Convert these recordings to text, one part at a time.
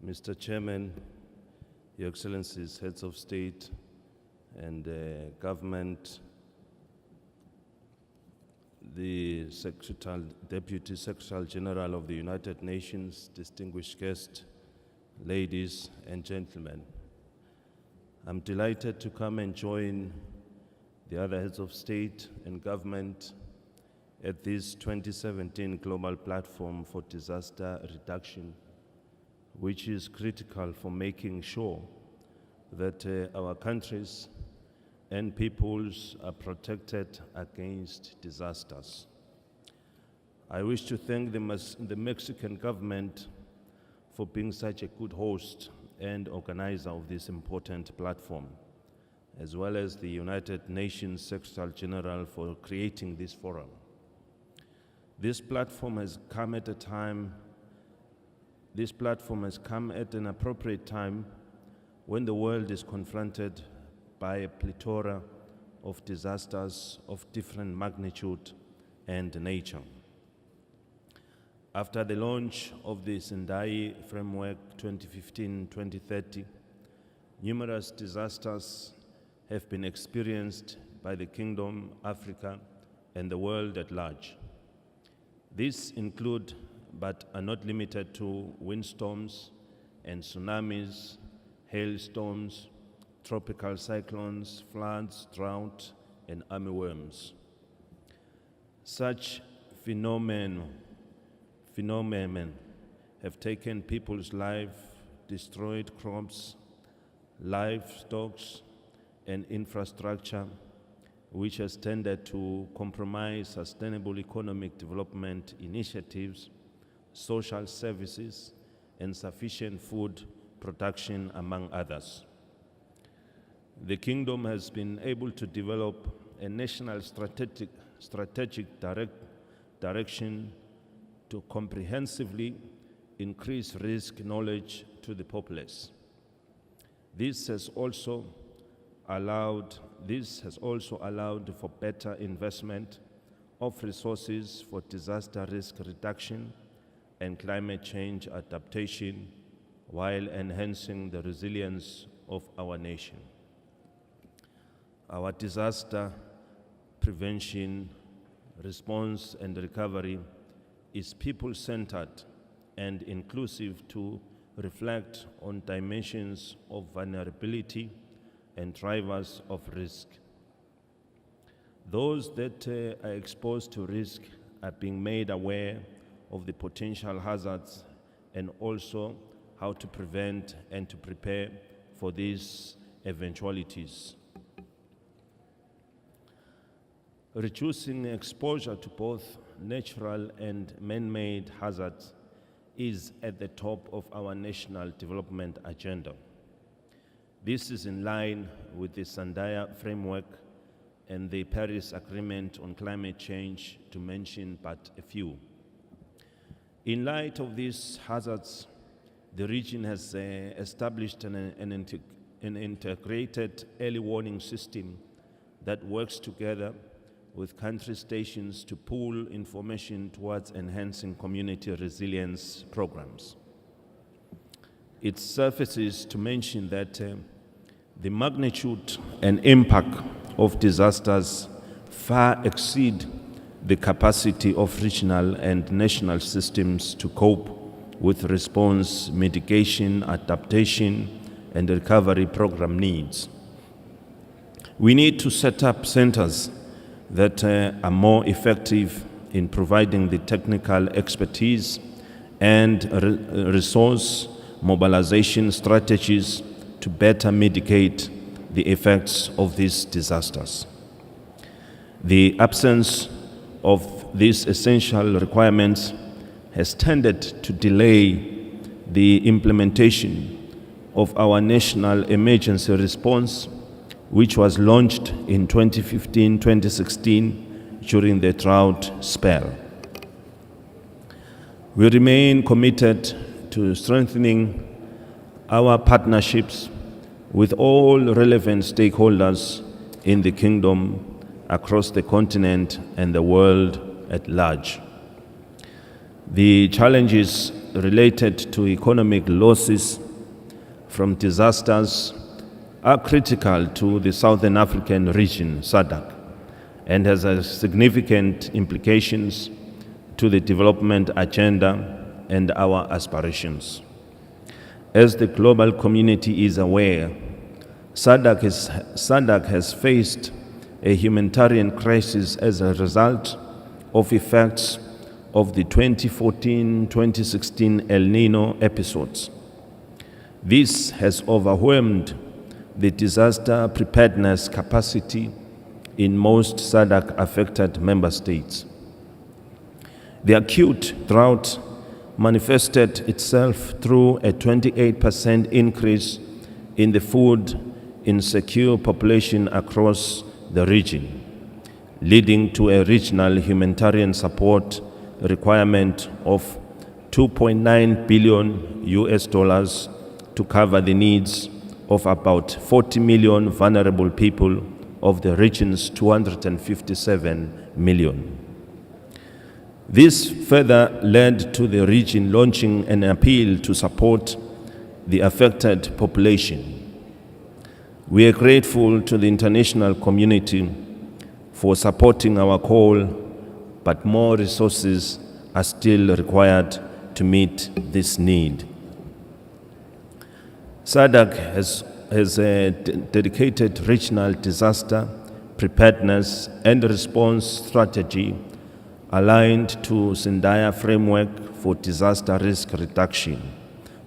Mr. Chairman, Your Excellencies, Heads of State and Government, the Deputy Secretary General of the United Nations, distinguished guests, ladies and gentlemen. I'm delighted to come and join the other heads of state and government at this 2017 Global Platform for Disaster Reduction, which is critical for making sure that our countries and peoples are protected against disasters. I wish to thank the Mexican government for being such a good host and organizer of this important platform, as well as the United Nations Secretary General for creating this forum. This platform has come at an appropriate time when the world is confronted by a plethora of disasters of different magnitude and nature. After the launch of the Sendai Framework 2015-2030, numerous disasters have been experienced by the Kingdom, Africa, and the world at large. These include, but are not limited to, windstorms and tsunamis, hailstorms, tropical cyclones, floods, drought, and armyworms. Such phenomena have taken people's lives, destroyed crops, livestock, and infrastructure, which has tended to compromise sustainable economic development initiatives, social services, and sufficient food production, among others. The Kingdom has been able to develop a national strategic direction to comprehensively increase risk knowledge to the populace. This has also allowed for better investment of resources for disaster risk reduction and climate change adaptation, while enhancing the resilience of our nation. Our disaster prevention, response, and recovery is people-centered and inclusive to reflect on dimensions of vulnerability and drivers of risk. Those that are exposed to risk are being made aware of the potential hazards and also how to prevent and to prepare for these eventualities. Reducing exposure to both natural and man-made hazards is at the top of our national development agenda. This is in line with the Sendai Framework and the Paris Agreement on Climate Change, to mention but a few. In light of these hazards, the region has established an integrated early warning system that works together with country stations to pool information towards enhancing community resilience programs. It suffices to mention that the magnitude and impact of disasters far exceed the capacity of regional and national systems to cope with response, mitigation, adaptation, and recovery program needs. We need to set up centers that are more effective in providing the technical expertise and resource mobilization strategies to better mitigate the effects of these disasters. The absence of these essential requirements has tended to delay the implementation of our national emergency response, which was launched in 2015-2016 during the drought spell. We remain committed to strengthening our partnerships with all relevant stakeholders in the Kingdom, across the continent, and the world at large. The challenges related to economic losses from disasters are critical to the Southern African region, SADC, and has significant implications to the development agenda and our aspirations. As the global community is aware, SADC has faced a humanitarian crisis as a result of effects of the 2014-2016 El Nino episodes. This has overwhelmed the disaster preparedness capacity in most SADC-affected member states. The acute drought manifested itself through a 28% increase in the food insecure population across the region, leading to a regional humanitarian support requirement of $2.9 billion to cover the needs of about 40 million vulnerable people of the region's 257 million. This further led to the region launching an appeal to support the affected population. We are grateful to the international community for supporting our call, but more resources are still required to meet this need. SADC has a dedicated regional disaster preparedness and response strategy aligned to Sendai Framework for Disaster Risk Reduction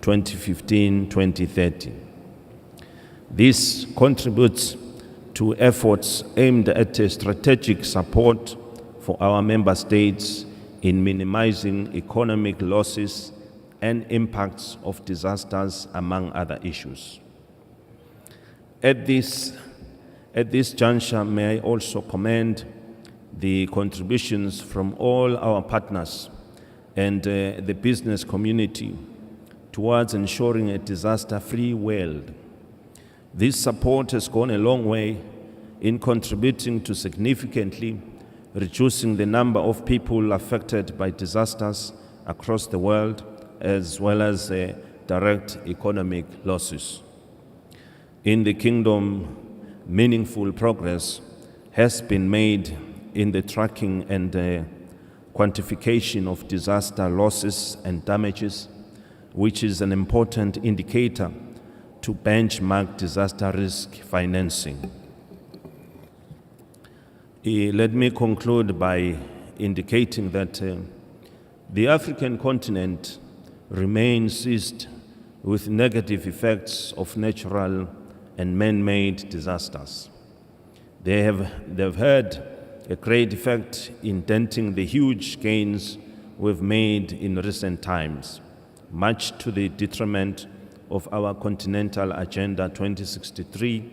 2015-2030. This contributes to efforts aimed at a strategic support for our member states in minimizing economic losses and impacts of disasters, among other issues. At this juncture, may I also commend the contributions from all our partners and the business community towards ensuring a disaster-free world. This support has gone a long way in contributing to significantly reducing the number of people affected by disasters across the world, as well as direct economic losses. In the Kingdom, meaningful progress has been made in the tracking and quantification of disaster losses and damages, which is an important indicator to benchmark disaster risk financing. Let me conclude by indicating that the African continent remains seized with negative effects of natural and man-made disasters. They've had a great effect in denting the huge gains we've made in recent times, much to the detriment of our Continental Agenda 2063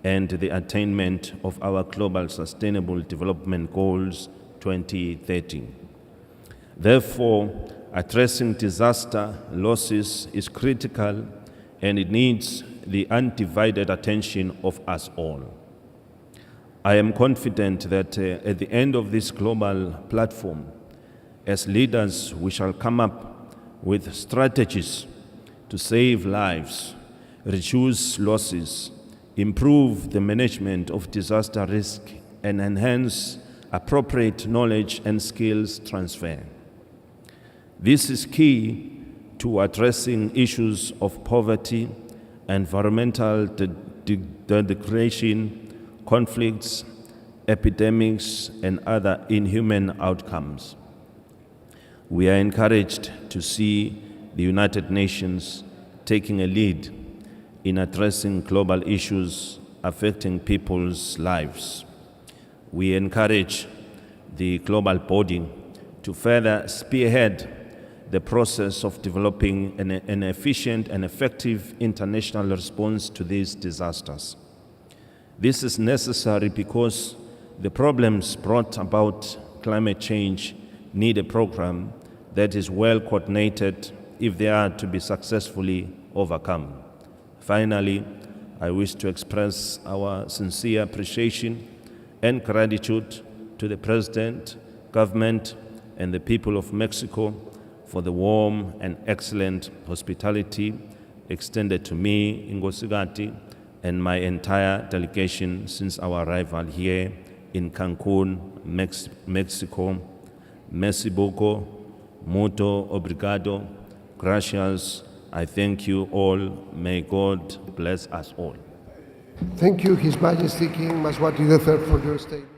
and the attainment of our Global Sustainable Development Goals 2030. Therefore, addressing disaster losses is critical, and it needs the undivided attention of us all. I am confident that at the end of this global platform, as leaders, we shall come up with strategies to save lives, reduce losses, improve the management of disaster risk, and enhance appropriate knowledge and skills transfer. This is key to addressing issues of poverty, environmental degradation, conflicts, epidemics, and other inhuman outcomes. We are encouraged to see the United Nations taking a lead in addressing global issues affecting people's lives. We encourage the global body to further spearhead the process of developing an efficient and effective international response to these disasters. This is necessary because the problems brought about climate change need a program that is well coordinated if they are to be successfully overcome. Finally, I wish to express our sincere appreciation and gratitude to the President, government, and the people of Mexico for the warm and excellent hospitality extended to me, Ngosigati, and my entire delegation since our arrival here in Cancun, Mexico. Merci beaucoup, mucho obrigado, gracias. I thank you all. May God bless us all. Thank you, His Majesty King Mswati III, for your statement.